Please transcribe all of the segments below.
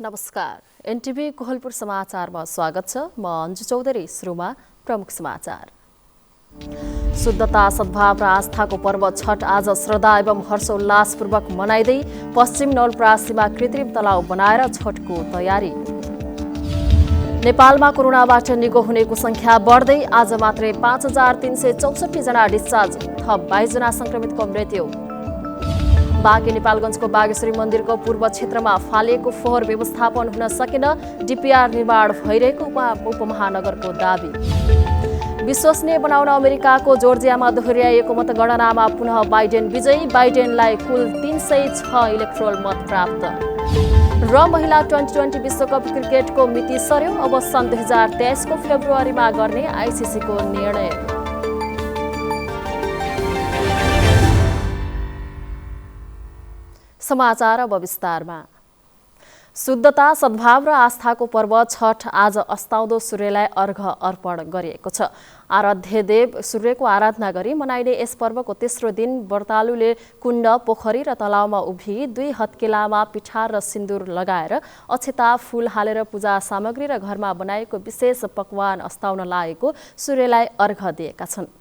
नमस्कार। एनटिभी कोहलपुर समाचारमा स्वागत छ। म अन्जु चौधरी। सुरुमा प्रमुख समाचार। शुद्धता, सद्भाव र आस्थाको पर्व छठ आज श्रद्धा एवं हर्षोल्लासपूर्वक मनाइँदै पश्चिम नवलपरासीमा कृत्रिम तलाउ बनाएर छठको तयारी। नेपालमा कोरोनाबाट निको हुनेको संख्या बढ्दै आज मात्रै 5364 जना डिस्चार्ज, थप 22 जना संक्रमितको मृत्यु। बाँके नेपालगञ्जको बागेश्वरी मन्दिरको पूर्व क्षेत्रमा फालिएको फोहोर व्यवस्थापन हुन सकेन, डीपीआर निर्माण भइरहेको उपमहानगरको दाबी। विश्वसनीय बनाउन अमेरिकाको जोर्जियामा दोहोर्याइएको मतगणनामा पुनः बाइडेन विजयी, बाइडेनलाई कुल 306 इलेक्ट्रोल मत प्राप्त। र महिला T20 विश्वकप क्रिकेटको मिति सर्यो, अब सन् 2023 को फेब्रुअरीमा गर्ने आइसिसीको निर्णय। समाचार अब विस्तारमा। शुद्धता, सद्भाव र आस्थाको पर्व छठ आज अस्ताउँदो सूर्यलाई अर्घ अर्पण गरिएको छ। आराध्य देव सूर्यको आराधना गरी मनाइने यस पर्वको तेस्रो दिन व्रतालुले कुण्ड, पोखरी र तलाउमा उभिई 2 हत्केलामा पिठार र सिन्दुर लगाएर अक्षता, फूल हालेर पूजा सामग्री र घरमा बनाएको विशेष पकवान अस्ताउन लागेको सूर्यलाई अर्घ दिएका छन्।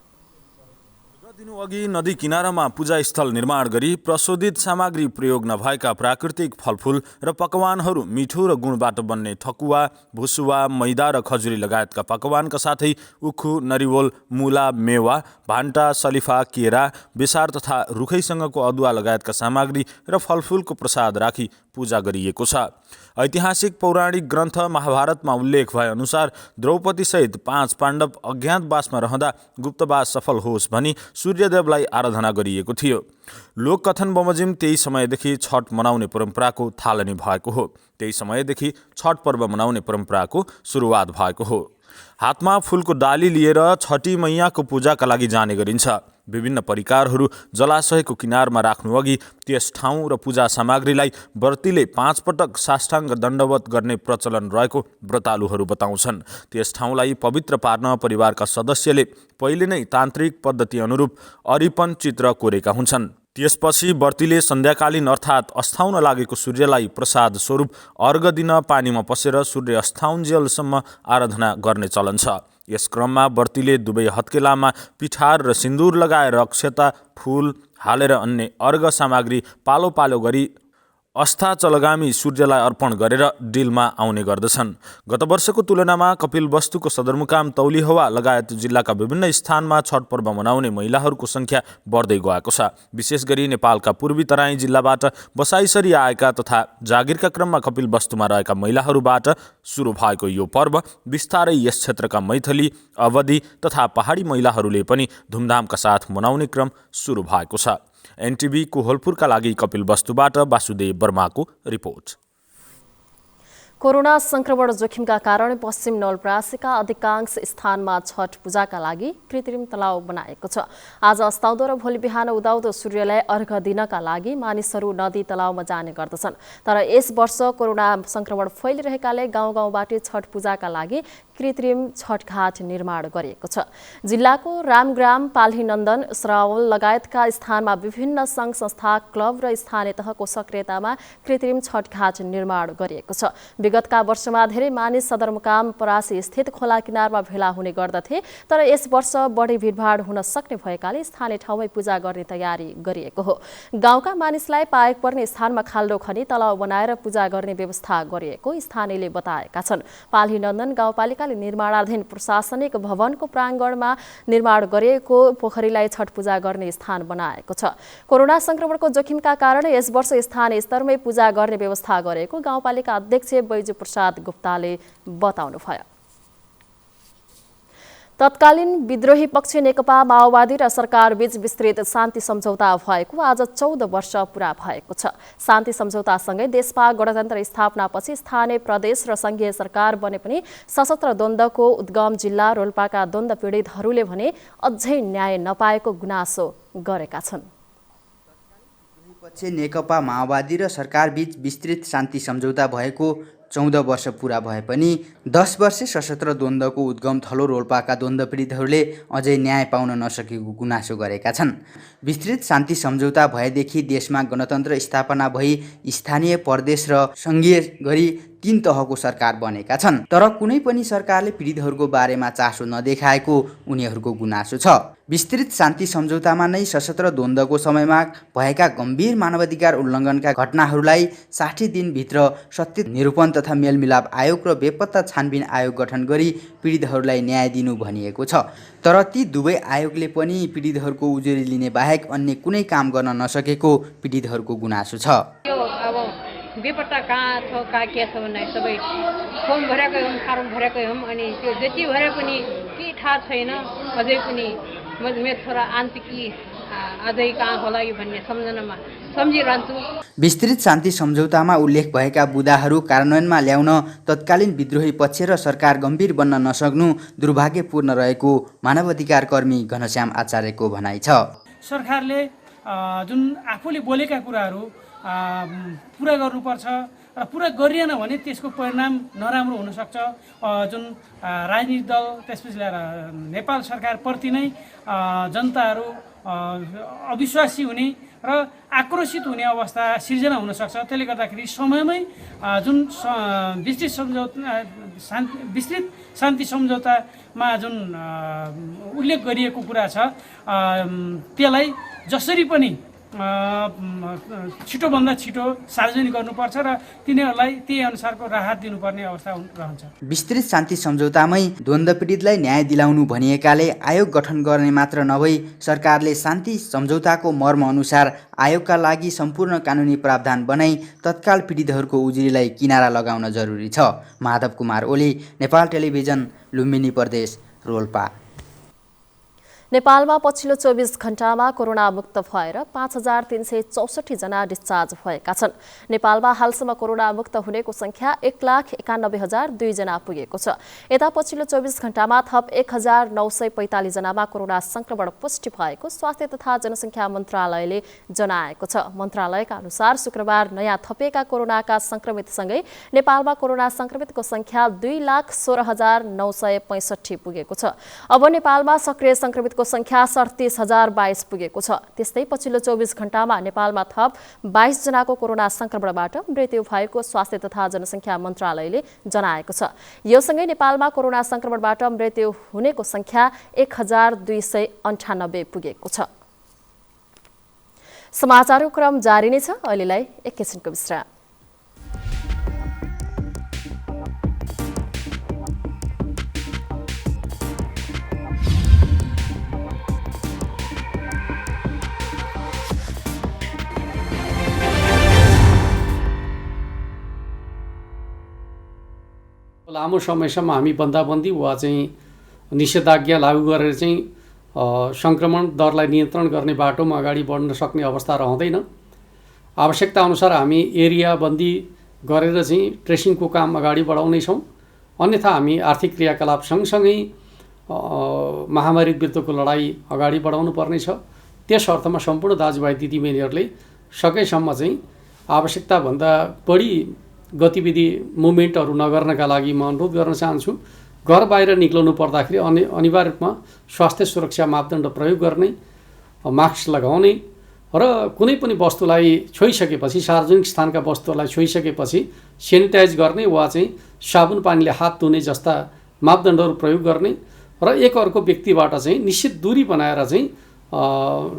दिनअघि नदी किनारामा पूजा स्थल निर्माण गरी प्रशोधित सामग्री प्रयोग नभएका प्राकृतिक फलफूल र पकवानहरू मिठो र गुणबाट बन्ने ठकुवा, भुसुवा, मैदा र खजुरी लगायतका पकवानका साथै उखु, नरिवल, मुला, मेवा, भान्टा, सलिफा, केरा, बेसार तथा रुखैसँगको अदुवा लगायतका सामग्री र फलफूलको प्रसाद राखी पूजा गरिएको छ। ऐतिहासिक पौराणिक ग्रन्थ महाभारतमा उल्लेख भए अनुसार द्रौपदीसहित 5 पाण्डव अज्ञातवासमा रहँदा गुप्तवास सफल होस् भनी सूर्यदेवलाई आराधना गरिएको थियो। लोककथन बमोजिम त्यही समयदेखि छठ मनाउने परम्पराको थालनी भएको हो। त्यही समयदेखि छठ पर्व मनाउने परम्पराको सुरुवात भएको हो। हातमा फूलको डाली लिएर छठी मैयाको पूजाका लागि जाने गरिन्छ। विभिन्न परिकारहरू जलाशयको किनारमा राख्नुअघि त्यस ठाउँ र पूजा सामग्रीलाई व्रतीले 5 पटक साष्टाङ्ग दण्डवत गर्ने प्रचलन रहेको व्रतालुहरू बताउँछन्। त्यस ठाउँलाई पवित्र पार्न परिवारका सदस्यले पहिले नै तान्त्रिक पद्धति अनुरूप अरिपन चित्र कोरेका हुन्छन्। त्यसपछि व्रतीले सन्ध्याकालीन अर्थात् अस्ताउन लागेको सूर्यलाई प्रसाद स्वरूप अर्घ दिन पानीमा पसेर सूर्य अस्ताउन्जेलसम्म आराधना गर्ने चलन छ। यस क्रममा व्रतीले दुवै हत्केलामा पिठार र सिन्दुर लगाएर अक्षता, फूल हालेर अन्य अर्घ सामग्री पालो पालो गरी अस्ताचलगामी सूर्यलाई अर्पण गरेर डिलमा आउने गर्दछन्। गत वर्षको तुलनामा कपिलवस्तुको सदरमुकाम तौलिहवा लगायत जिल्लाका विभिन्न स्थानमा छठ पर्व मनाउने महिलाहरूको संख्या बढ्दै गएको छ। विशेष गरी नेपालका पूर्वी तराई जिल्लाबाट बसाइसरी आएका तथा जागिरका क्रममा कपिलवस्तुमा रहेका महिलाहरूबाट सुरु भएको यो पर्व बिस्तारै यस क्षेत्रका मैथली, अवधी तथा पहाडी महिलाहरूले पनि धुमधामका साथ मनाउने क्रम सुरु भएको छ। एनटिभी कोहलपुरका लागि कपिलवस्तुबाट वासुदेव वर्माको रिपोर्ट। कोरोना संक्रमण जोखिमका कारण पश्चिम नवलपरासीका अधिकांश स्थानमा छठ पूजाका लागि कृत्रिम तलाउ बनाएको छ। आज अस्ताउँदो र भोलि बिहान उदाउँदो सूर्यलाई अर्घ दिनका लागि मानिसहरू नदी तलाउमा जाने गर्दछन्। तर यस वर्ष कोरोना संक्रमण फैलिरहेकाले गाउँ गाउँबाट छठ पूजाका लागि कृत्रिम छठघाट निर्माण गरिएको छ। जिल्लाको रामग्राम, पाल्हीनन्दन, श्रावल लगायतका स्थानमा विभिन्न सङ्घ संस्था, क्लब र स्थानीय तहको सक्रियतामा कृत्रिम छठघाट निर्माण गरिएको छ। विगतका वर्षमा धेरै मानिस सदरमुकाम परासी स्थित खोला किनारमा भेला हुने गर्दथे, तर यस वर्ष बढी भिडभाड हुन सक्ने भएकाले स्थानीय ठाउँमै पूजा गर्ने तयारी गरिएको हो। गाउँका मानिसलाई पाएक पर्ने स्थानमा खाल्डो खनी तलाउ बनाएर पूजा गर्ने व्यवस्था गरिएको स्थानीयले बताएका छन्। पाल्हीनन्दन गाउँपालिकाले निर्माणाधीन प्रशासनिक भवनको प्राङ्गणमा निर्माण गरिएको पोखरीलाई छठ पूजा गर्ने स्थान बनाएको छ। कोरोना संक्रमणको जोखिमका कारण यस वर्ष स्थानीय स्तरमै पूजा गर्ने व्यवस्था गरेको गाउँपालिका अध्यक्ष बैजू प्रसाद गुप्ताले बताउनुभयो। तत्कालीन विद्रोही पक्ष नेकपा माओवादी र सरकार बीच विस्तृत शान्ति सम्झौता भएको आज 14 वर्ष पूरा भएको छ। शान्ति सम्झौतासँगै देशमा गणतन्त्र स्थापनापछि स्थानीय, प्रदेश र संघीय सरकार बने पनि सशस्त्र द्वन्द्वको उद्गम जिल्ला रोल्पाका द्वन्द्व पीडितहरूले भने अझै न्याय नपाएको गुनासो गरेका छन्। पक्ष नेकपा माओवादी र सरकार बीच विस्तृत शान्ति सम्झौता भएको 14 वर्ष पूरा भए पनि 10 वर्षे सशस्त्र द्वन्द्वको उद्गम थलो रोल्पाका द्वन्द्व पीडितहरूले अझै न्याय पाउन नसकेको गुनासो गरेका छन्। विस्तृत शान्ति सम्झौता भएदेखि देशमा गणतन्त्र स्थापना भई स्थानीय, प्रदेश र संघीय गरी तीन तहको सरकार बनेका छन्। तर कुनै पनि सरकारले पीडितहरूको बारेमा चासो नदेखाएको उनीहरूको गुनासो छ। विस्तृत शान्ति सम्झौतामा नै सशस्त्र द्वन्द्वको समयमा भएका गम्भीर मानवाधिकार उल्लङ्घनका घटनाहरूलाई 60 दिनभित्र सत्य निरूपण तथा मेलमिलाप आयोग र बेपत्ता छानबिन आयोग गठन गरी पीडितहरूलाई न्याय दिनु भनिएको छ। तर ती दुवै आयोगले पनि पीडितहरूको उजुरी लिने बाहेक अन्य कुनै काम गर्न नसकेको पीडितहरूको गुनासो छ। बेपत्ता कहाँ छ कहाँ के छ भन्ने सबै फर्म भरेकै हौँ, फारम भरेकै हौँ, अनि त्यो जति भरे पनि केही थाहा छैन। अझै पनि मेरो छोरा आन्तिकी अझै कहाँ होला यो भन्ने सम्झनामा सम्झिरहन्छु। विस्तृत शान्ति सम्झौतामा उल्लेख भएका बुँदाहरू कार्यान्वयनमा ल्याउन तत्कालीन विद्रोही पक्ष र सरकार गम्भीर बन्न नसक्नु दुर्भाग्यपूर्ण रहेको मानवाधिकार कर्मी घनश्याम आचार्यको भनाइ छ। सरकारले जुन आफूले बोलेका कुराहरू पुरा गर्नुपर्छ र पुरा गरिएन भने त्यसको परिणाम नराम्रो हुनसक्छ। जुन राजनीतिक दल त्यसपछि लिएर नेपाल सरकारप्रति नै जनताहरू अविश्वासी हुने र आक्रोशित हुने अवस्था सिर्जना हुनसक्छ। त्यसले गर्दाखेरि समयमै जुन विस्तृत शान्ति सम्झौतामा जुन उल्लेख गरिएको कुरा छ त्यसलाई जसरी पनि छिटोभन्दा छिटो सार्वजनिक गर्नुपर्छ र तिनीहरूलाई त्यही अनुसारको राहत दिनुपर्ने अवस्था रहन्छ। विस्तृत शान्ति सम्झौतामै द्वन्द्व पीडितलाई न्याय दिलाउनु भनिएकाले आयोग गठन गर्ने मात्र नभई सरकारले शान्ति सम्झौताको मर्म अनुसार आयोगका लागि सम्पूर्ण कानुनी प्रावधान बनाई तत्काल पीडितहरूको उजुरीलाई किनारा लगाउन जरुरी छ। माधव कुमार ओली, नेपाल टेलिभिजन, लुम्बिनी प्रदेश, रोल्पा। नेपालमा पछिल्लो 24 घण्टामा कोरोना मुक्त भएर 5364 जना डिस्चार्ज भएका छन्। नेपालमा हालसम्म कोरोना मुक्त हुनेको संख्या 1,91,002 जना पुगेको छ। यता पछिल्लो 24 घण्टामा थप 1945 जनामा कोरोना संक्रमण पुष्टि भएको स्वास्थ्य तथा जनसङ्ख्या मन्त्रालयले जनाएको छ। मन्त्रालयका अनुसार शुक्रबार नयाँ थपिएका कोरोनाका संक्रमितसँगै नेपालमा कोरोना संक्रमितको संख्या 2,16,965 पुगेको छ। अब नेपालमा सक्रिय संक्रमित संख्या 37,022 पुगेको छ। त्यस्तै पछिल्लो 24 घण्टामा नेपालमा थप 22 जनाको कोरोना संक्रमणबाट मृत्यु भएको स्वास्थ्य तथा जनसङ्ख्या मन्त्रालयले जनाएको छ। यो सँगै नेपालमा कोरोना संक्रमणबाट मृत्यु हुनेको संख्या 1,298 पुगेको छ। समाचारको क्रम जारी नै छ। अहिलेलाई एकैछिनको विश्राम। लामो समयसम्म हामी बन्दाबन्दी वा चाहिँ निषेधाज्ञा लागू गरेर चाहिँ सङ्क्रमण दरलाई नियन्त्रण गर्ने बाटोमा अगाडि बढ्न सक्ने अवस्था रहँदैन। आवश्यकता अनुसार हामी एरिया बन्दी गरेर चाहिँ ट्रेसिङको काम अगाडि बढाउनेछौँ। अन्यथा हामी आर्थिक क्रियाकलाप सँगसँगै महामारी विरुद्धको लडाइँ अगाडि बढाउनु पर्नेछ। त्यस अर्थमा सम्पूर्ण दाजुभाइ दिदीबहिनीहरूले सकेसम्म चाहिँ आवश्यकताभन्दा बढी गतिविधि मुभमेन्टहरू नगर्नका लागि म अनुरोध गर्न चाहन्छु। घर बाहिर निक्लनु पर्दाखेरि अनिवार्य रूपमा स्वास्थ्य सुरक्षा मापदण्ड प्रयोग गर्ने, मास्क लगाउने र कुनै पनि वस्तुलाई छोइसकेपछि सार्वजनिक स्थानका वस्तुहरूलाई छोइसकेपछि सेनिटाइज गर्ने वा चाहिँ साबुन पानीले हात धुने जस्ता मापदण्डहरू प्रयोग गर्ने र एक अर्को व्यक्तिबाट चाहिँ निश्चित दूरी बनाएर चाहिँ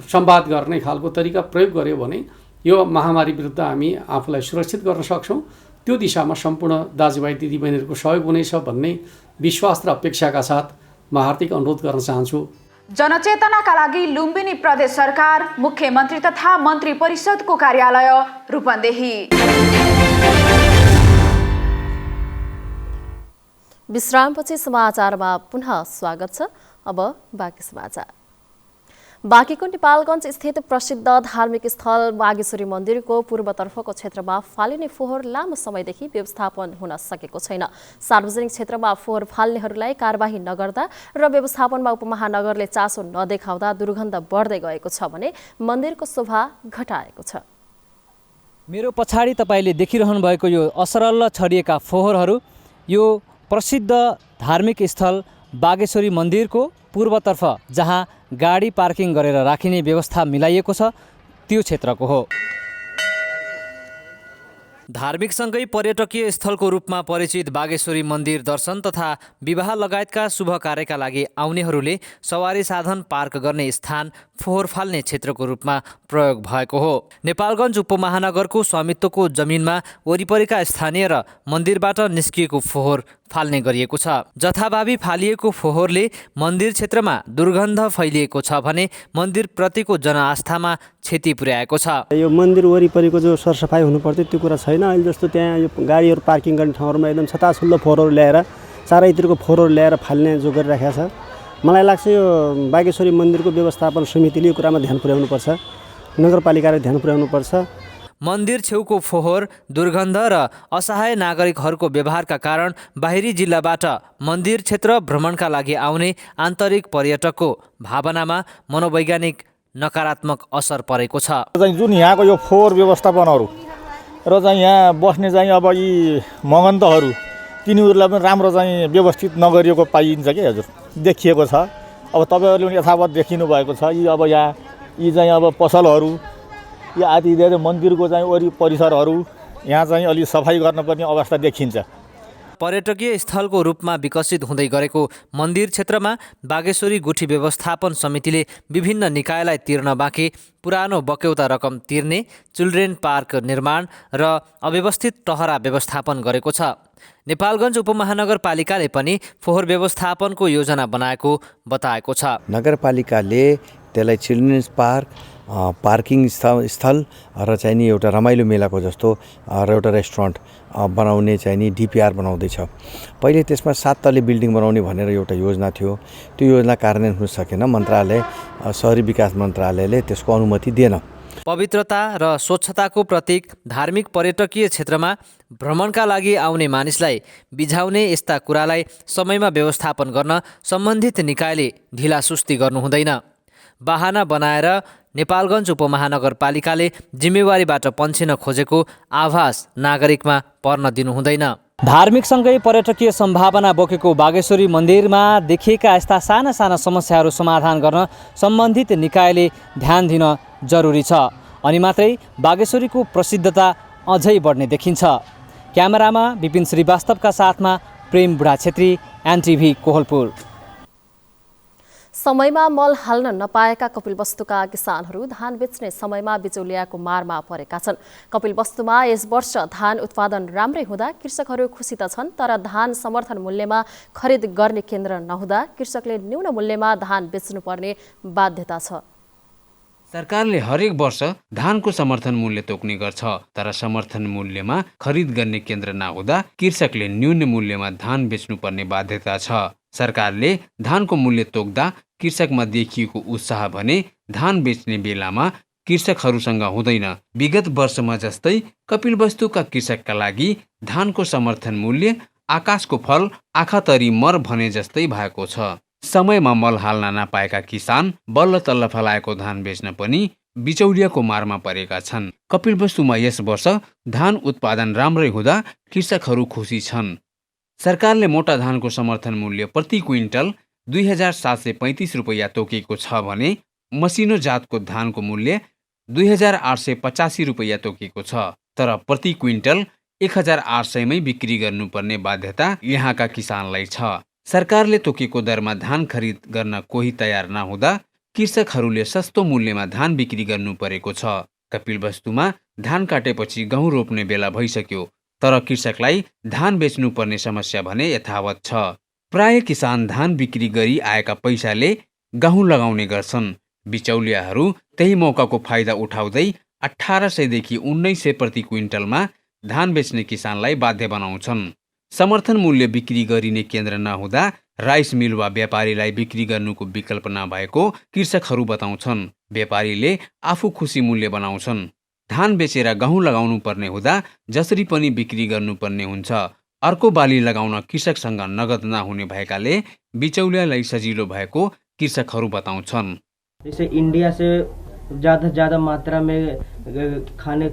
संवाद गर्ने खालको तरिका प्रयोग गर्यो भने यो महामारी विरुद्ध हामी आफूलाई सुरक्षित गर्न सक्छौँ। त्यो दिशामा सम्पूर्ण दाजुभाइ दिदीबहिनीहरूको सहयोग हुनेछ भन्ने विश्वास र अपेक्षाका साथ म हार्दिक अनुरोध गर्न चाहन्छु। जनचेतनाका लागि लुम्बिनी प्रदेश सरकार मुख्यमन्त्री तथा मन्त्री परिषदको कार्यालय रूपन्देही। विश्रामपछि समाचारमा पुनः स्वागत छ। अब बाँकी समाचार। बाँकीको नेपालगञ्ज स्थित प्रसिद्ध धार्मिक स्थल बागेश्वरी मन्दिरको पूर्वतर्फको क्षेत्रमा फालिने फोहोर लामो समयदेखि व्यवस्थापन हुन सकेको छैन। सार्वजनिक क्षेत्रमा फोहोर फाल्नेहरूलाई कारबाही नगर्दा र व्यवस्थापनमा उपमहानगरले चासो नदेखाउँदा दुर्गन्ध बढ्दै गएको छ भने मन्दिरको शोभा घटाएको छ। मेरो पछाडि तपाईले देखिरहनु भएको यो असरल छरिएका फोहोरहरू यो प्रसिद्ध धार्मिक स्थल बागेश्वरी मन्दिरको पूर्वतर्फ जहाँ गाडी पार्किङ गरेर राखिने व्यवस्था मिलाइएको छ त्यो क्षेत्रको हो। धार्मिकसँगै पर्यटकीय स्थलको रूपमा परिचित बागेश्वरी मन्दिर दर्शन तथा विवाह लगायतका शुभ कार्यका लागि आउनेहरूले सवारी साधन पार्क गर्ने स्थान फोहोर फाल्ने क्षेत्रको रूपमा प्रयोग भएको हो। नेपालगञ्ज उपमहानगरको स्वामित्वको जमिनमा वरिपरिका स्थानीय र मन्दिरबाट निस्किएको फोहोर फाल्ने गरिएको छ। जथाभावी फालिएको फोहोरले मन्दिर क्षेत्रमा दुर्गन्ध फैलिएको छ भने मन्दिरप्रतिको जनआस्थामा क्षति पुर्याएको छ। यो मन्दिर वरिपरिको जो सरसफाइ हुनुपर्थ्यो त्यो कुरा छैन। अहिले जस्तो त्यहाँ यो गाडीहरू पार्किङ गर्ने ठाउँहरूमा एकदम छताछुल्लो फोहोरहरू ल्याएर चारैतिरको फोहोरहरू ल्याएर फाल्ने जो गरिराखेको छ। मलाई लाग्छ यो बागेश्वरी मन्दिरको व्यवस्थापन समितिले यो कुरामा ध्यान पुर्याउनुपर्छ, नगरपालिकाले ध्यान पुर्याउनुपर्छ। मन्दिर छेउको फोहोर, दुर्गन्ध र असहाय नागरिकहरूको व्यवहारका कारण बाहिरी जिल्लाबाट मन्दिर क्षेत्र भ्रमणका लागि आउने आन्तरिक पर्यटकको भावनामा मनोवैज्ञानिक नकारात्मक असर परेको छ। जुन यहाँको यो फोहोर व्यवस्थापनहरू र यहाँ बस्ने अब यी मगन्तहरू तिनीहरूलाई पनि राम्रो व्यवस्थित नगरिएको पाइन्छ कि हजुर, देखिएको छ। अब तपाईँहरूले पनि यथावत देखिनु भएको छ। यी अब पसलहरू, यो आदि मन्दिरको वरि परिसरहरू यहाँ अलि सफाइ गर्नुपर्ने अवस्था देखिन्छ। पर्यटकीय स्थलको रूपमा विकसित हुँदै गरेको मन्दिर क्षेत्रमा बागेश्वरी गुठी व्यवस्थापन समितिले विभिन्न निकायलाई तिर्न बाँकी पुरानो बक्यौता रकम तिर्ने, चिल्ड्रेन पार्क निर्माण र अव्यवस्थित टहरा व्यवस्थापन गरेको छ। नेपालगञ्ज उपमहानगरपालिकाले पनि फोहोर व्यवस्थापनको योजना बनाएको बताएको छ। नगरपालिकाले त्यसलाई चिल्ड्रेन्स पार्क, पार्किङ स्थल र नि एउटा रमाइलो मेलाको जस्तो र एउटा रेस्टुरेन्ट बनाउने डिपिआर बनाउँदैछ। पहिले त्यसमा 7 तले बिल्डिङ बनाउने भनेर एउटा योजना थियो। त्यो योजना कार्यान्वयन हुन सकेन। मन्त्रालय, शहरी विकास मन्त्रालयले त्यसको अनुमति दिएन। पवित्रता र स्वच्छताको प्रतीक धार्मिक पर्यटकीय क्षेत्रमा भ्रमणका लागि आउने मानिसलाई बिझाउने यस्ता कुरालाई समयमा व्यवस्थापन गर्न सम्बन्धित निकायले ढिलासुस्ती गर्नु हुँदैन। बहाना बनाएर नेपालगञ्ज उपमहानगरपालिकाले जिम्मेवारीबाट पन्छिन खोजेको आभास नागरिकमा पर्न दिनु हुँदैन। धार्मिकसँगै पर्यटकीय सम्भावना बोकेको बागेश्वरी मन्दिरमा देखिएका यस्ता साना साना समस्याहरू समाधान गर्न सम्बन्धित निकायले ध्यान दिन जरुरी छ। अनि मात्रै बागेश्वरीको प्रसिद्धता अझै बढ्ने देखिन्छ। क्यामेरामा विपिन श्रीवास्तवका साथमा प्रेम बुढा छेत्री, एनटिभी कोहलपुर। समयमा मल हाल्न नपाएका कपिलवस्तुका किसानहरू धान बेच्ने समयमा बिचौलियाको मारमा परेका छन्। कपिलवस्तुमा यस वर्ष धान उत्पादन राम्रै हुँदा कृषकहरू खुसी त छन्, तर धान समर्थन मूल्यमा खरिद गर्ने केन्द्र नहुँदा कृषकले न्यून मूल्यमा धान बेच्नुपर्ने बाध्यता छ। सरकारले हरेक वर्ष धानको समर्थन मूल्य तोक्ने गर्छ, तर समर्थन मूल्यमा खरिद गर्ने केन्द्र नहुँदा कृषकले न्यून मूल्यमा धान बेच्नुपर्ने बाध्यता छ। सरकारले धानको मूल्य तोक्दा कृषकमा देखिएको उत्साह भने धान बेच्ने बेलामा कृषकहरूसँग हुँदैन। विगत वर्षमा जस्तै कपिलवस्तुका कृषकका लागि धानको समर्थन मूल्य आकाशको फल आँखातरी मर भने जस्तै भएको छ। समयमा मल हाल्न नपाएका किसान बल्ल तल्ल फलाएको धान बेच्न पनि बिचौलियाको मारमा परेका छन्। कपिलवस्तुमा यस वर्ष धान उत्पादन राम्रै हुँदा कृषकहरू खुसी छन्। सरकारले मोटा धानको समर्थन मूल्य प्रति क्विन्टल 2735 रुपैयाँ तोकेको छ भने मसिनो जातको धानको मूल्य 2885 रुपैयाँ तोकेको छ, तर प्रति क्विन्टल 1800 मै बिक्री गर्नुपर्ने बाध्यता यहाँका किसानलाई छ। सरकारले तोकेको दरमा धान खरिद गर्न कोही तयार नहुँदा कृषकहरूले सस्तो मूल्यमा धान बिक्री गर्नु परेको छ। कपिलवस्तुमा धान काटेपछि गहुँ रोप्ने बेला भइसक्यो, तर कृषकलाई धान बेच्नुपर्ने समस्या भने यथावत छ। प्राय किसान धान बिक्री गरी आएका पैसाले गहुँ लगाउने गर्छन्। बिचौलियाहरू त्यही मौकाको फाइदा उठाउँदै 1800 देखि 1900 प्रति क्विन्टलमा धान बेच्ने किसानलाई बाध्य बनाउँछन्। समर्थन मूल्य बिक्री गरिने केन्द्र नहुँदा राइस मिल वा व्यापारीलाई बिक्री गर्नुको विकल्प नभएको कृषकहरू बताउँछन्। व्यापारीले आफू खुसी मूल्य बनाउँछन्। धान बेचेर गहुँ लगाउनु पर्ने हुँदा जसरी पनि बिक्री गर्नुपर्ने हुन्छ। अर्को बाली लगाउन कृषकसँग नगद नहुने भएकाले बिचौलियालाई सजिलो भएको कृषकहरू बताउँछन्। जैसे इंडिया से ज़्यादा मात्रा में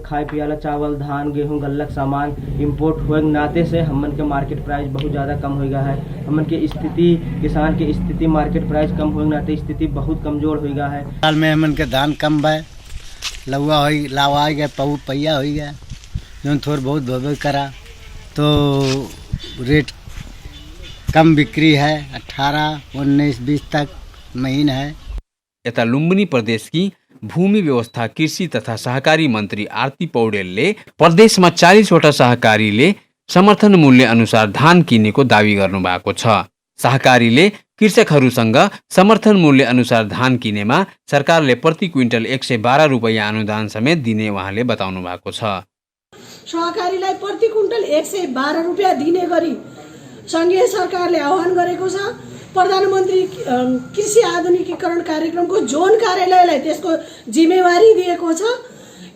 खाए पियाला चावल, धान, गेहूं, गल्लक सामान इंपोर्ट हुए नाते से हमन के मार्केट प्राइस बहुत ज़्यादा कम हो गया है। हमन के स्थिति, किसान की स्थिति मार्केट प्राइस कम हुए नाते स्थिति बहुत कमजोर हो गया है। साल में हमन के धान कम है, लौआ हो लावा हो गया, पहिया हो गया, जो थोर बहुत भर करा तो रेट कम बिक्री है, 18, 19, 20 तक महीन है। यता लुम्बिनी प्रदेशकी भूमि व्यवस्था कृषि तथा सहकारी मन्त्री आरती पौडेलले प्रदेशमा 40वटा सहकारीले समर्थन मूल्य अनुसार धान किनेको दावी गर्नुभएको छ। सहकारीले कृषकहरूसँग समर्थन मूल्य अनुसार धान किनेमा सरकारले प्रति क्विन्टल 112 रुपैयाँ अनुदान समेत दिने उहाँले बताउनु भएको छ। सहकारीलाई प्रति क्विन्टल 112 रुपैयाँ दिने गरी सङ्घीय सरकारले आह्वान गरेको छ। प्रधानमन्त्री कृषि आधुनिकीकरण कार्यक्रमको जोन कार्यालयलाई त्यसको जिम्मेवारी दिएको छ।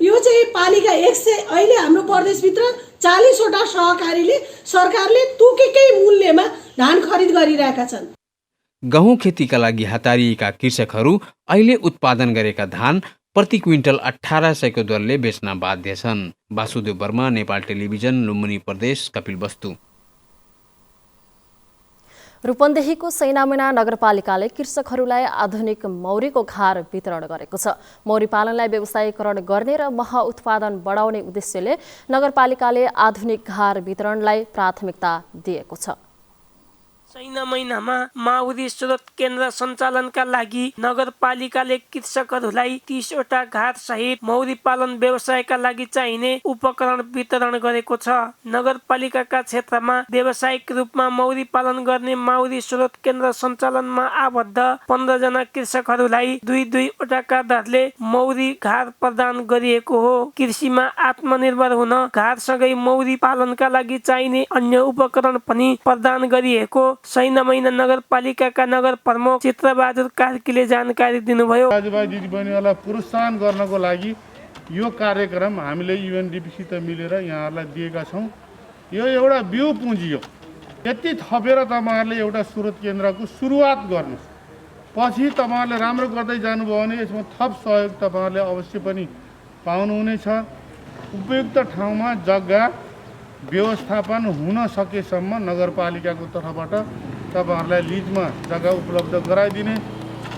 यो चाहिँ पालिका 100 अहिले हाम्रो प्रदेशभित्र 40वटा सहकारीले सरकारले तोकेकै मूल्यमा धान खरिद गरिरहेका छन्। गहुँ खेतीका लागि हतारिएका कृषकहरू अहिले उत्पादन गरेका धान प्रति क्विन्टल 1800 को दरले बेच्न बाध्य छन्। वासुदेव वर्मा, नेपाल टेलिभिजन, लुम्बिनी प्रदेश, कपिलवस्तु। रूपन्देहीको सैनामुना नगरपालिकाले कृषकहरूलाई आधुनिक मौरीको घार वितरण गरेको छ। मौरी पालनलाई व्यवसायीकरण गर्ने र मह उत्पादन बढाउने उद्देश्यले नगरपालिकाले आधुनिक घार वितरणलाई प्राथमिकता दिएको छ। सैना महिनामा माउरी स्रोत केन्द्र सञ्चालनका लागि नगरपालिकाले कृषकहरूलाई 30वटा घाट सहित मौरी पालन व्यवसायका लागि चाहिने उपकरण वितरण गरेको छ। नगरपालिकाका क्षेत्रमा व्यावसायिक रूपमा मौरी पालन गर्ने माउरी स्रोत केन्द्र सञ्चालनमा आबद्ध 15 जना कृषकहरूलाई 2-2वटाका दरले मौरी घाट प्रदान गरिएको हो। कृषिमा आत्मनिर्भर हुन घाटसँगै मौरी पालनका लागि चाहिने अन्य उपकरण पनि प्रदान गरिएको सैना महिना नगरपालिकाका नगर प्रमुख चित्रबहादुर कार्कीले जानकारी दिनुभयो। दाजुभाइ दिदीबहिनीहरूलाई प्रोत्साहन गर्नको लागि यो कार्यक्रम हामीले युएनडिपीसित मिलेर यहाँहरूलाई दिएका छौँ। यो एउटा बिउ पुँजी हो। यति थपेर तपाईँहरूले एउटा स्रोत केन्द्रको सुरुवात गर्नुहोस्। पछि तपाईँहरूले राम्रो गर्दै जानुभयो भने यसमा थप सहयोग तपाईँहरूले अवश्य पनि पाउनुहुनेछ। उपयुक्त ठाउँमा जग्गा व्यवस्थापन हुन सकेसम्म नगरपालिकाको तर्फबाट तपाईँहरूलाई लिजमा जग्गा उपलब्ध गराइदिने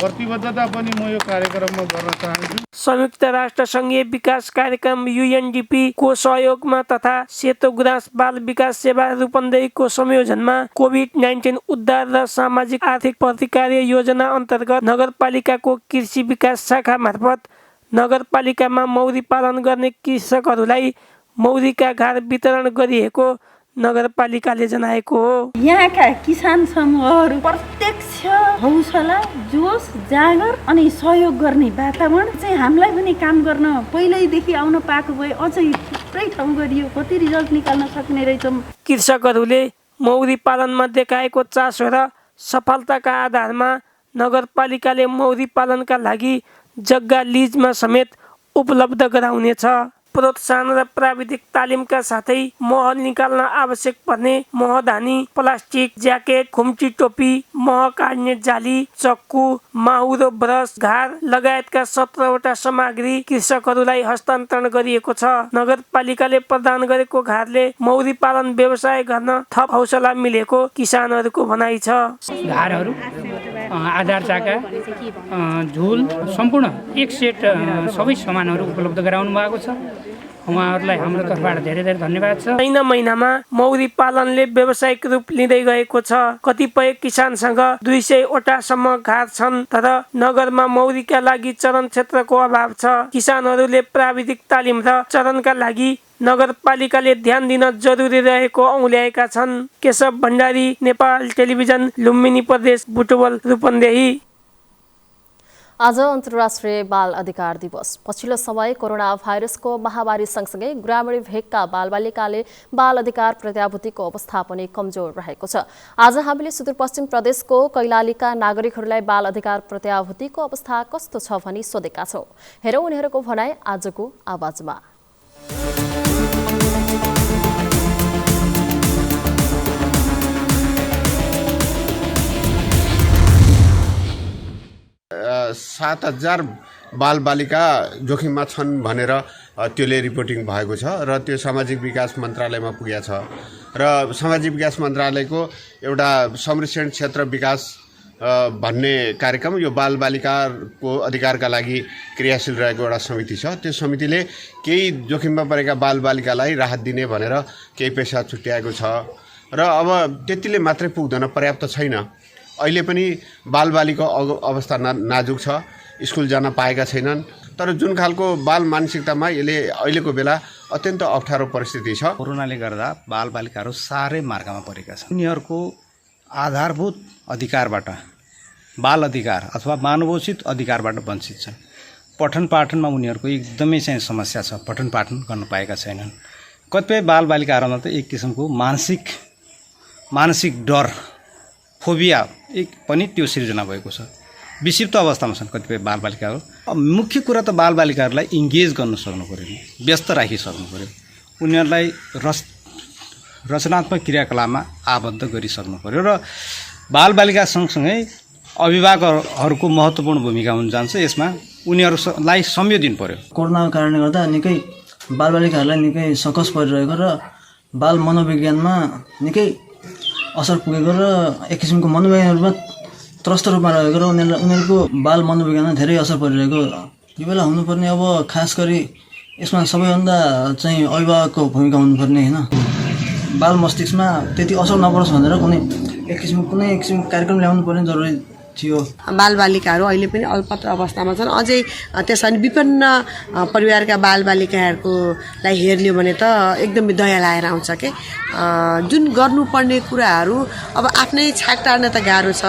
प्रतिबद्धता पनि म यो कार्यक्रममा गर्न चाहन्छु। संयुक्त राष्ट्र सङ्घीय विकास कार्यक्रम UNDP को सहयोगमा तथा सेतो गुराँस बाल विकास सेवा रूपन्देहीको संयोजनमा कोभिड-19 उद्धार र सामाजिक आर्थिक प्रतिकार योजना अन्तर्गत नगरपालिकाको कृषि विकास शाखा मार्फत नगरपालिकामा मौरी पालन गर्ने कृषकहरूलाई मौरीका घार वितरण गरिएको नगरपालिकाले जनाएको हो। यहाँका किसान समूहहरू प्रत्यक्ष हौसला, जोश, जागर अनि सहयोग गर्ने वातावरण चाहिँ हामीलाई पनि काम गर्न पहिल्यैदेखि आउन पाएको भए अझै थुप्रै ठाउँ गरियो कति रिजल्ट निकाल्न सक्ने रहेछौँ। कृषकहरूले मौरी पालनमा देखाएको चासो र सफलताका आधारमा नगरपालिकाले मौरी पालनका लागि जग्गा लिजमा समेत उपलब्ध गराउनेछ। प्रोत्साहन र प्राविधिक तालिमका साथै मह निकाल्न आवश्यक पर्ने महदानी, प्लास्टिक, ज्याकेट, खुम्ची टोपी, मह काट्ने जाली, चक्कु, माहुरो, ब्रस, घार लगायतका 17वटा सामग्री कृषकहरूलाई हस्तान्तरण गरिएको छ। नगरपालिकाले प्रदान गरेको घारले मौरी पालन व्यवसाय गर्न थप हौसला मिलेको किसानहरूको भनाइ छ। घारहरू, आधार चाका, झुल सम्पूर्ण एक सेट सबै सामानहरू उपलब्ध गराउनु भएको छ। उहाँहरूलाई हाम्रो तर्फबाट धेरै धेरै धन्यवाद छ। सैना महिनामा मौरी पालनले व्यावसायिक रूप लिँदै गएको छ। कतिपय किसानसँग 200वटा सम्म घाट छन्, तर नगरमा मौरीका लागि चरण क्षेत्रको अभाव छ। किसानहरूले प्राविधिक तालिम र चरणका लागि नगरपालिकाले ध्यान दिन जरुरी रहेको औल्याएका छन्। केशव भण्डारी, नेपाल टेलिभिजन, लुम्बिनी प्रदेश, बुटवल, रूपन्देही। आज अन्तर्राष्ट्रिय बाल अधिकार दिवस। पछिल्लो समय कोरोना भाइरसको महामारी सँगसँगै ग्रामीण भेगका बालबालिकाले बाल अधिकार प्रत्याभूतिको अवस्था पनि कमजोर रहेको छ। आज हामीले सुदूरपश्चिम प्रदेशको कैलालीका नागरिकहरूलाई बाल अधिकार प्रत्याभूतिको अवस्था कस्तो छ भनी सोधेका छौँ। हेरौँ उनीहरूको भनाइ आजको आवाजमा। सात 7000 बालबालिका जोखिममा छन् भनेर त्यसले रिपोर्टिङ भएको छ र त्यो सामाजिक विकास मन्त्रालयमा पुगेको छ र सामाजिक विकास मन्त्रालयको एउटा संरक्षण क्षेत्र विकास भन्ने कार्यक्रम यो बालबालिकाको अधिकारका लागि क्रियाशील रहेको एउटा समिति छ। त्यो समितिले केही जोखिममा परेका बालबालिकालाई राहत दिने भनेर केही पैसा छुट्याएको छ र अब त्यतिले मात्रै पुग्दैन, पर्याप्त छैन। अहिले पनि बालबालिकाको अवस्था नाजुक छ, स्कुल जान पाएका छैनन्। तर जुन खालको बाल मानसिकतामा यसले अहिलेको बेला अत्यन्त अप्ठ्यारो परिस्थिति छ। कोरोनाले गर्दा बालबालिकाहरू साह्रै मार्गमा परेका छन्। उनीहरूको आधारभूत अधिकारबाट, बाल अधिकार अथवा मानवोचित अधिकारबाट वञ्चित छन्। पठन पाठनमा उनीहरूको एकदमै चाहिँ समस्या छ, पठन पाठन गर्न पाएका छैनन्। कतिपय बालबालिकाहरूमा त एक किसिमको मानसिक डर, फोबिया पनि त्यो सिर्जना भएको छ। विक्षिप्त अवस्थामा छन् कतिपय बालबालिकाहरू। मुख्य कुरा त बालबालिकाहरूलाई इङ्गेज गर्न सक्नु पऱ्यो, व्यस्त राखिसक्नु पऱ्यो, उनीहरूलाई रचनात्मक क्रियाकलापमा आबद्ध गरिसक्नु पऱ्यो र बालबालिका सँगसँगै अभिभावकहरूको महत्त्वपूर्ण भूमिका हुन जान्छ। यसमा उनीहरूलाई समय दिनु पऱ्यो। कोरोनाको कारणले गर्दा निकै बालबालिकाहरूलाई निकै सकस परिरहेको र बाल मनोविज्ञानमा निकै असर पुगेको र एक किसिमको मनोविज्ञानमा त्रस्त रूपमा रहेको र उनीहरूको बाल मनोविज्ञानमा धेरै असर परिरहेको यो बेला हुनुपर्ने। अब खास गरी यसमा सबैभन्दा चाहिँ अभिभावकको भूमिका हुनुपर्ने होइन। बाल मस्तिष्कमा त्यति असर नपरोस् भनेर कुनै किसिमको कार्यक्रम ल्याउनु पर्ने जरुरी थियो। बालबालिकाहरू अहिले पनि अल्पत्र अवस्थामा छन्। अझै त्यसरी विपन्न परिवारका बालबालिकाहरूलाई हेर्ने भने त एकदमै दया लागेर आउँछ के। जुन गर्नुपर्ने कुराहरू अब आफ्नै छाक टार्न त गाह्रो छ।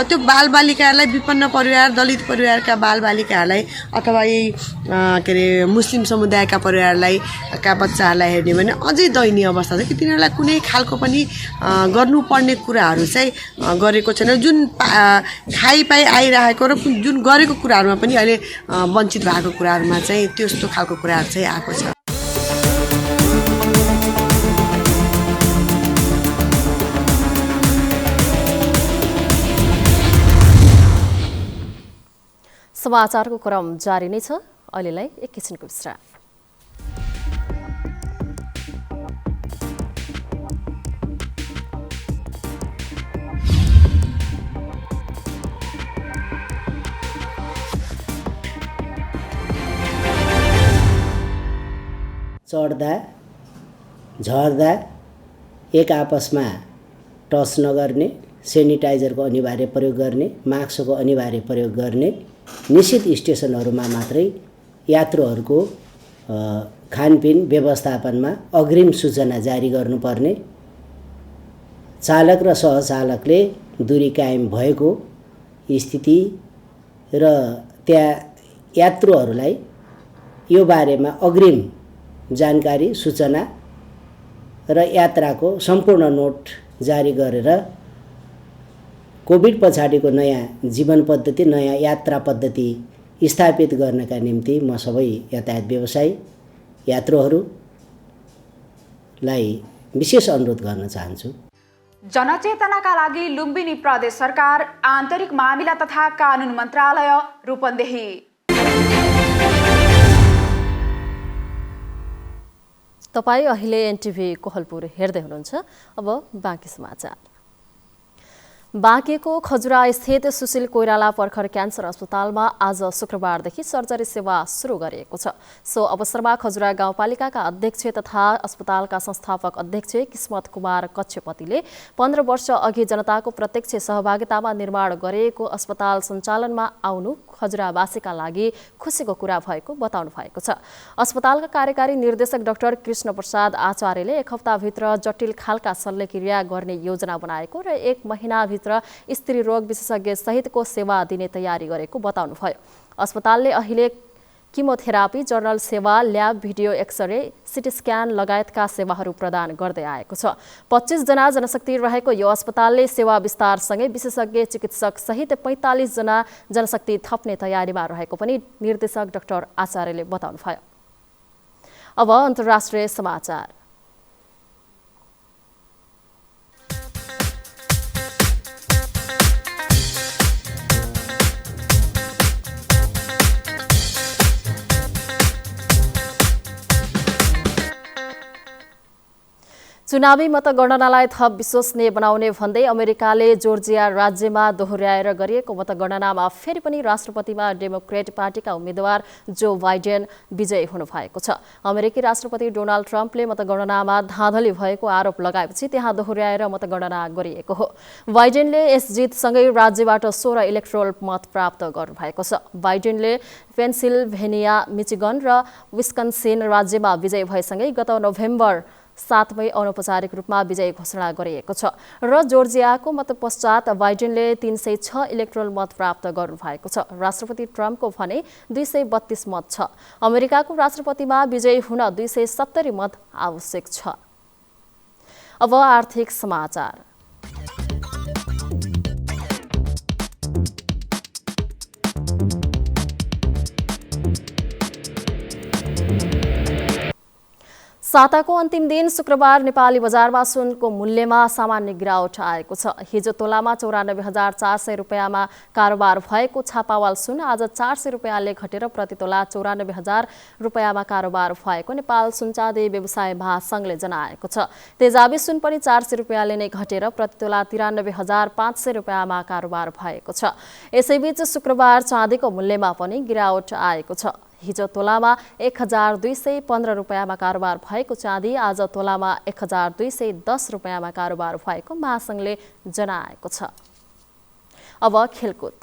त्यो बालबालिकाहरूलाई, विपन्न परिवार, दलित परिवारका बालबालिकाहरूलाई अथवा यही के अरे मुस्लिम समुदायका परिवारलाई का बच्चाहरूलाई हेर्ने भने अझै दयनीय अवस्था छ कि तिनीहरूलाई कुनै खालको पनि गर्नुपर्ने कुराहरू चाहिँ गरेको छैन। जुन खाइपाइ आइरहेको र जुन गरेको कुराहरूमा पनि अहिले वञ्चित भएको कुराहरूमा चाहिँ त्यस्तो खालको कुराहरू चाहिँ आएको छ। समाचारको क्रम जारी नै छ। अहिलेलाई एकैछिनको विश्राम। चढ्दा झर्दा एक आपसमा टच नगर्ने, सेनिटाइजरको अनिवार्य प्रयोग गर्ने, मास्कको अनिवार्य प्रयोग गर्ने, निश्चित स्टेसनहरूमा मात्रै यात्रुहरूको खानपिन व्यवस्थापनमा अग्रिम सूचना जारी गर्नुपर्ने, चालक र सहचालकले दूरी कायम भएको स्थिति र त्यहाँ यात्रुहरूलाई यो बारेमा अग्रिम जानकारी, सूचना र यात्राको सम्पूर्ण नोट जारी गरेर कोभिड पछाडिको नयाँ जीवन पद्धति, नयाँ यात्रा पद्धति स्थापित गर्नका निम्ति म सबै यातायात व्यवसायी यात्रुहरूलाई विशेष अनुरोध गर्न चाहन्छु। जनचेतनाका लागि लुम्बिनी प्रदेश सरकार, आन्तरिक मामिला तथा कानुन मन्त्रालय, रूपन्देही। तपाईँ अहिले एनटिभी कोहलपुर हेर्दै हुनुहुन्छ। अब बाँकी समाचार। बाँकेको खजुरा स्थित सुशील कोइराला पर्खर क्यान्सर अस्पतालमा आज शुक्रबारदेखि सर्जरी सेवा सुरु गरिएको छ। सो अवसरमा खजुरा गाउँपालिकाका अध्यक्ष तथा अस्पतालका संस्थापक अध्यक्ष किस्मत कुमार कच्छपतिले 15 वर्ष अघि जनताको प्रत्यक्ष सहभागितामा निर्माण गरिएको अस्पताल सञ्चालनमा आउनु खजुरावासीका लागि खुसीको कुरा भएको बताउनु भएको छ। अस्पतालका कार्यकारी निर्देशक डाक्टर कृष्ण प्रसाद आचार्यले एक हप्ताभित्र जटिल खालका शल्यक्रिया गर्ने योजना बनाएको र 1 महिनाभित्र स्त्री रोग विशेषज्ञ सहितको सेवा दिने तयारी गरेको बताउनुभयो। अस्पतालले अहिले किमोथेरापी, जर्नल सेवा, lab, video x-ray, CT scan लगायतका सेवाहरू प्रदान गर्दै आएको छ। 25 जना जनशक्ति रहेको यो अस्पतालले सेवा विस्तारसँगै विशेषज्ञ चिकित्सक सहित 45 जना जनशक्ति थप्ने तयारीमा रहेको पनि निर्देशक डाक्टर आचार्यले बताउनुभयो। अब अन्तर्राष्ट्रिय समाचार। चुनावी मतगणनालाई थप विश्वसनीय बनाउने भन्दै अमेरिकाले जोर्जिया राज्यमा दोहोर्याएर गरिएको मतगणनामा फेरि पनि राष्ट्रपतिमा डेमोक्रेट पार्टीका उम्मेद्वार जो बाइडेन विजयी हुनुभएको छ। अमेरिकी राष्ट्रपति डोनाल्ड ट्रम्पले मतगणनामा धाँधली भएको आरोप लगाएपछि त्यहाँ दोहोर्याएर मतगणना गरिएको हो। बाइडेनले यस जितसँगै राज्यबाट 16 इलेक्टोरल मत प्राप्त गर्नुभएको छ। बाइडेनले पेन्सिल्भेनिया, मिचिगन र विस्कन्सिन राज्यमा विजयी भएसँगै गत नोभेम्बर 7 मई अनौपचारिक रूपमा विजयी घोषणा गरिएको छ र जोर्जियाको मतपश्चात बाइडेनले 306 इलेक्टोरल मत प्राप्त गर्नुभएको छ। राष्ट्रपति ट्रम्पको भने 232 मत छ। अमेरिकाको राष्ट्रपतिमा विजयी हुन 270 मत आवश्यक छ। अब आर्थिक समाचार। साताको अन्तिम दिन शुक्रबार नेपाली बजारमा सुनको मूल्यमा सामान्य गिरावट आएको छ। हिजो तोलामा 94,400 रुपियाँमा कारोबार भएको छापावाल सुन आज 400 रुपियाँले घटेर प्रति तोला 94,000 रुपियाँमा कारोबार भएको नेपाल सुनचाँदी व्यवसाय महासंघले जनाएको छ। तेजाबी सुन पनि 400 रुपियाँले नै घटेर प्रति तोला 93,500 रुपियाँमा कारोबार भएको छ। यसैबीच शुक्रबार चाँदीको मूल्यमा पनि गिरावट आएको छ। हिजो तोलामा 1,215 रुपियाँमा कारोबार भएको चाँदी आज तोलामा 1,210 रुपियाँमा कारोबार भएको महासंघले जनाएको छ। अब खेलकुद।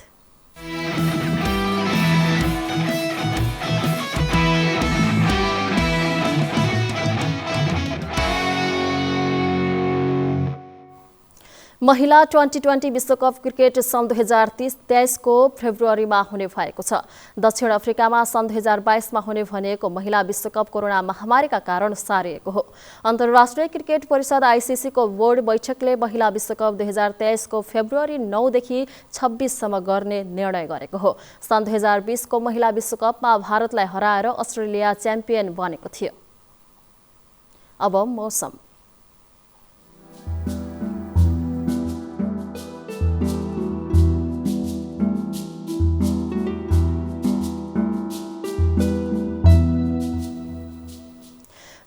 महिला 2020 विश्वकप क्रिकेट सन् 2023 को फेब्रुअरीमा हुने भएको छ। दक्षिण अफ्रिकामा सन् 2022 मा हुने भनेको महिला विश्वकप कोरोना महामारीका कारण सारिएको हो। अन्तर्राष्ट्रिय क्रिकेट परिषद आईसीसी को बोर्ड बैठकले महिला विश्वकप 2023 को फेब्रुअरी 9 देखि 26 सम्म गर्ने निर्णय गरेको हो। सन् 2020 को महिला विश्वकपमा भारतलाई हराएर अस्ट्रेलिया च्याम्पियन बनेको थियो। अब मौसम।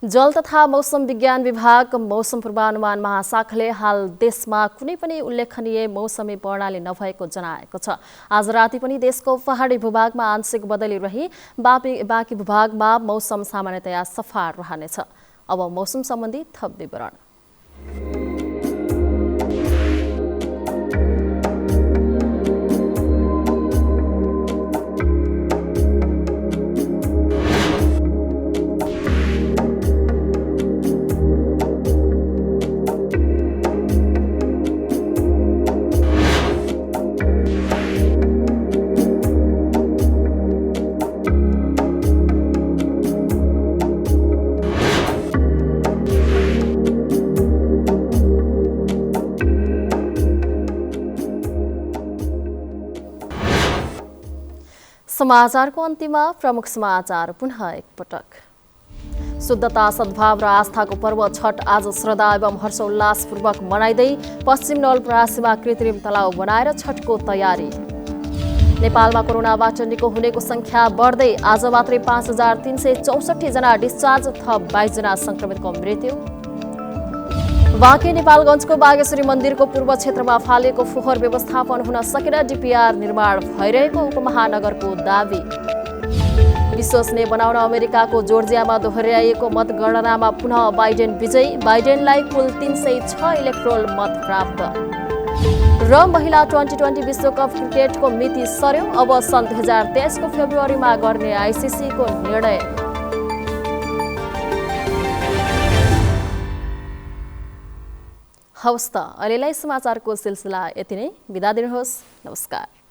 जल तथा मौसम विज्ञान विभाग मौसम पूर्वानुमान महाशाखाले हाल देशमा कुनै पनि उल्लेखनीय मौसमी प्रणाली नभएको जनाएको छ। आज राति पनि देशको पहाडी भूभागमा आंशिक बदली रही बाँकी भूभागमा मौसम सामान्यतया सफा रहनेछ। अब मौसम सम्बन्धी थप विवरण। समाचारको अन्त्यमा प्रमुख समाचार पुनः एकपटक। शुद्धता, सद्भाव र आस्थाको पर्व छठ आज श्रद्धा एवं हर्षोल्लासपूर्वक मनाइँदै पश्चिम नवलपरासीमा कृत्रिम तलाउ बनाएर छठको तयारी। नेपालमा कोरोनाबाट निको हुनेको संख्या बढ्दै आज मात्रै 5,364 जना डिस्चार्ज, थप 22 जना संक्रमितको मृत्यु। बाँके नेपालगञ्जको बागेश्वरी मन्दिरको पूर्व क्षेत्रमा फालिएको फोहोर व्यवस्थापन हुन सकेर डीपीआर निर्माण भइरहेको उपमहानगरको दावी। विश्वसनीय बनाउन अमेरिकाको जोर्जियामा दोहोर्याइएको मतगणनामा पुनः बाइडेन विजयी, बाइडेनलाई कुल 306 इलेक्टोरल मत प्राप्त। र महिला 2020 विश्वकप क्रिकेटको मिति सर्यो, अब सन् 2023 को फेब्रुअरीमा गर्ने आईसीसी को निर्णय। हवस् त, अहिलेलाई समाचारको सिलसिला यति नै। बिदा दिनुहोस्। नमस्कार।